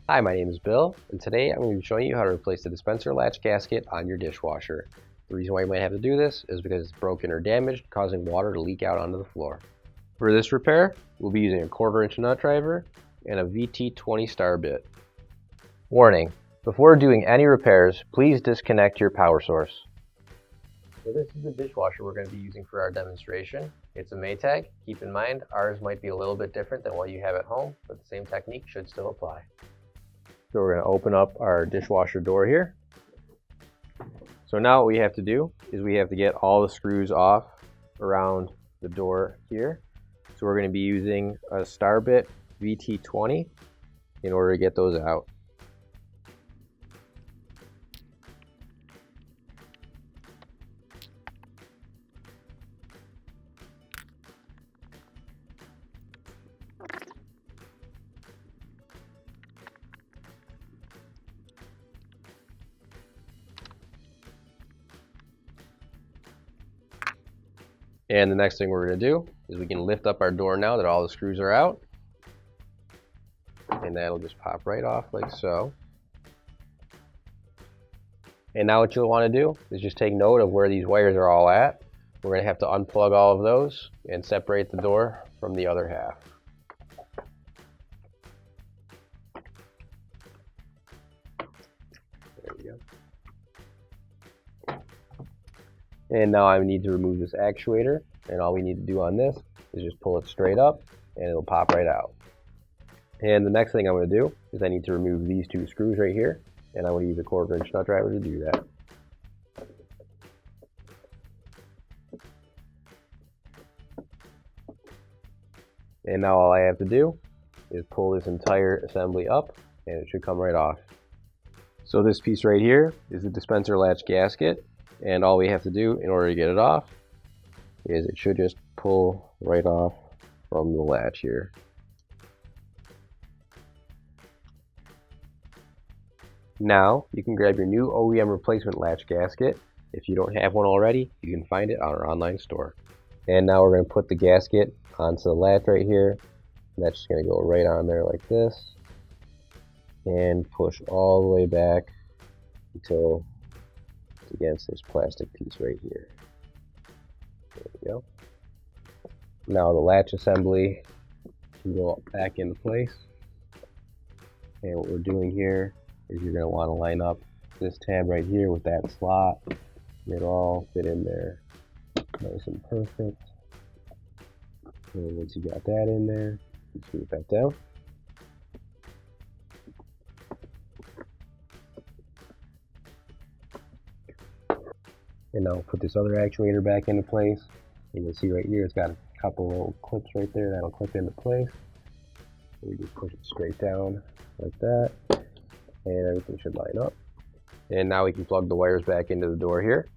Hi, my name is Bill, and today I'm going to be showing you how to replace the dispenser latch gasket on your dishwasher. The reason why you might have to do this is because it's broken or damaged, causing water to leak out onto the floor. For this repair, we'll be using a 1/4" nut driver and a VT20 star bit. Warning: before doing any repairs, please disconnect your power source. So this is the dishwasher we're going to be using for our demonstration. It's a Maytag. Keep in mind, ours might be a little bit different than what you have at home, but the same technique should still apply. So we're going to open up our dishwasher door here. So now what we have to do is we have to get all the screws off around the door here. So we're going to be using a star bit VT20 in order to get those out. And the next thing we're going to do is we can lift up our door now that all the screws are out. And that'll just pop right off like so. And now what you'll want to do is just take note of where these wires are all at. We're going to have to unplug all of those and separate the door from the other half. There we go. And now I need to remove this actuator, and all we need to do on this is just pull it straight up and it'll pop right out. And the next thing I'm going to do is I need to remove these two screws right here, and I'm going to use a 1/4" nut driver to do that. And now all I have to do is pull this entire assembly up and it should come right off. So this piece right here is the dispenser latch gasket, and all we have to do in order to get it off is it should just pull right off from the latch here. Now you can grab your new OEM replacement latch gasket. If you don't have one already, you can find it on our online store. And now we're going to put the gasket onto the latch right here. And that's just going to go right on there like this and push all the way back until it's against this plastic piece right here. There we go. Now the latch assembly can go back into place. And what we're doing here is you're going to want to line up this tab right here with that slot. It'll all fit in there nice and perfect. And once you got that in there, you screw it back down. And now put this other actuator back into place. And you'll see right here it's got a couple little clips right there that'll clip into place. And we just push it straight down like that, and everything should line up. And now we can plug the wires back into the door here.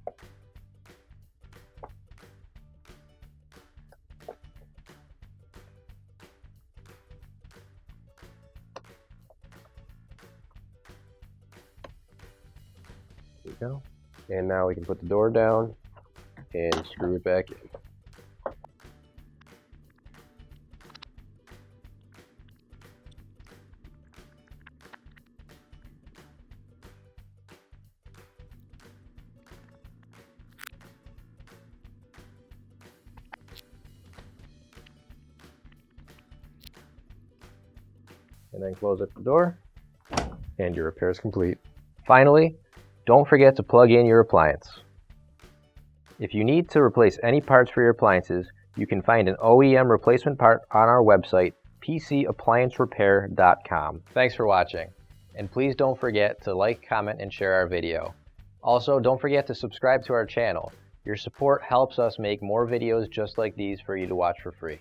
There we go. And now we can put the door down and screw it back in. And then close up the door, and your repair is complete. Finally, don't forget to plug in your appliance. If you need to replace any parts for your appliances, you can find an OEM replacement part on our website, PCApplianceRepair.com. Thanks for watching, and please don't forget to like, comment, and share our video. Also, don't forget to subscribe to our channel. Your support helps us make more videos just like these for you to watch for free.